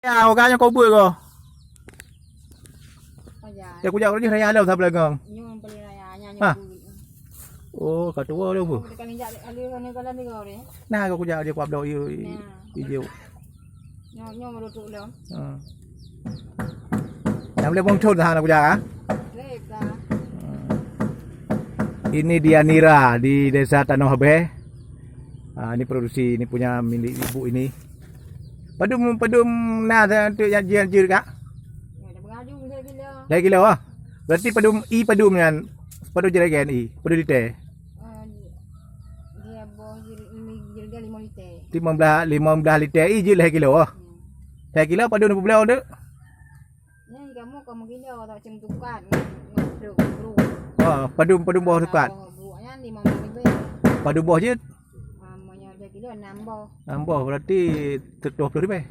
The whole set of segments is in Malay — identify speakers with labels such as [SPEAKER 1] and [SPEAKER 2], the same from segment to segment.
[SPEAKER 1] Ya, orangnya kau buat kau.
[SPEAKER 2] Aja.
[SPEAKER 1] Ya, aku jauh lagi raya lau tak belakang.
[SPEAKER 2] Nyum beli raya nyanyi.
[SPEAKER 1] Ah. Oh, kat tua lau bu.
[SPEAKER 2] Dekat injak ali kana kala ni kau ni.
[SPEAKER 1] Nah, aku jauh dia kuap dah you video.
[SPEAKER 2] Nyum duduk lau.
[SPEAKER 1] Yang boleh bongcot dah aku jauh.
[SPEAKER 2] Leka.
[SPEAKER 1] Ini dia nira di desa Tanah Habeh. Ini produksi, ini punya milik ibu ini. Padum nah tu yang jir kak.
[SPEAKER 2] Ya dah mengaju saya gila.
[SPEAKER 1] Lagi kilo ah. Berarti padum kan. Padum jeragan i. Padum liter.
[SPEAKER 2] Dia boh jirga 5 liter.
[SPEAKER 1] 15 liter i je lagi kilo ah. Lagi kilo padum berapa belau tu?
[SPEAKER 2] Ni kamu gila tak macam tukar. Ngeduk bro.
[SPEAKER 1] Oh, padum bawah dekat.
[SPEAKER 2] Buahnya 15 liter.
[SPEAKER 1] Padum bawah je.
[SPEAKER 2] Namanya dia kilo 6 boh.
[SPEAKER 1] Nambah berarti 20 lebih.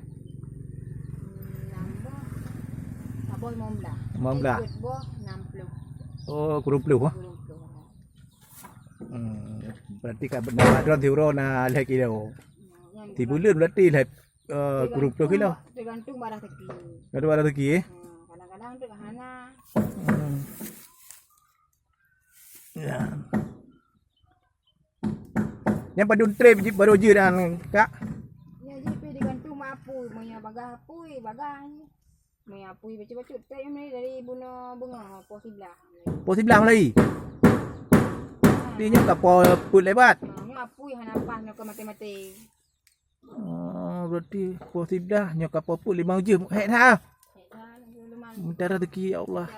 [SPEAKER 2] Nambah. Aboy 15.
[SPEAKER 1] 15.
[SPEAKER 2] Ikut boh 60.
[SPEAKER 1] Oh, kurang puluh ah. Berarti kat benar ada euro na lagi kilo. Di bulan berarti lah kurang puluh kilo.
[SPEAKER 2] Tergantung barang teki.
[SPEAKER 1] Ada barang lagi eh.
[SPEAKER 2] Kadang-kadang tu hana.
[SPEAKER 1] Ya. Yang padun trip baru je dan kak.
[SPEAKER 2] Ya JP digantung mapu, punya bagapui, bagahnya. Punya apui baca-baca teh ni dari bunga pos sebelah.
[SPEAKER 1] Pos sebelah lagi. Dia kat pos put lebat.
[SPEAKER 2] Ni apui hana pas nak mati-mati.
[SPEAKER 1] Oh, berarti pos sebelah nyok kat pos put 5 je. Hek dah. Minta rezeki ya Allah.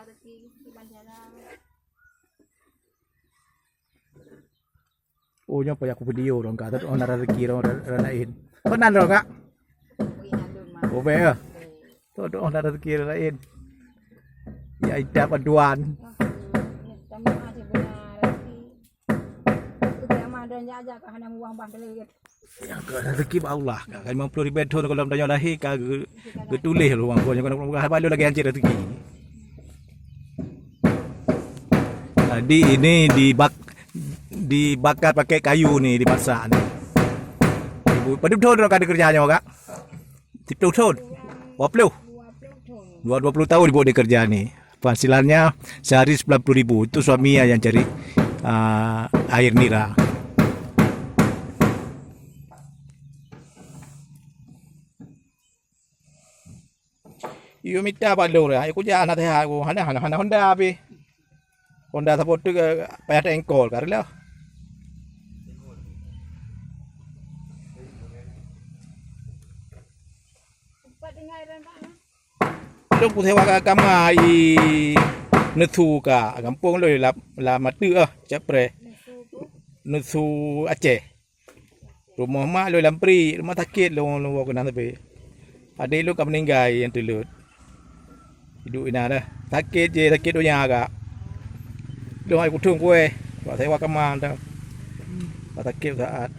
[SPEAKER 1] Oh, nyok payah aku video dong kak. Tapi orang rezeki orang lain. Pernah dong kak? Oh, baik. Tu orang rezeki orang lain. Ya, ida paduan. Yang ke rezeki Allah kak. Kan 50 ribu ton kalau tanya lahir kak getulis ruang kau yang kau balu lagi hancur rezeki. Tadi ini dibakar pakai kayu nih, dimasak nih. Ibu, pada betul dah ada kerjanya kak. Betul betul. 20 tahun ibu dia kerja nih. Penghasilannya sehari 90.000. Itu suaminya yang cari air nira. Iyo minta balu lah. Aku jangan nanti aku hana Honda api. Honda support tu payah engkol karena. Lu putih wakak kamai nesu ka kampung lu la matu capre nesu Aceh. Rumah mak lu lampri, rumah sakit lu kena tapi. Adik lu kan meninggal yang tulut. Hidup ina dah. Sakit je, sakit dunia agak. Lu ai kutung kue. Buat saya wakaman dah. Sakit saat.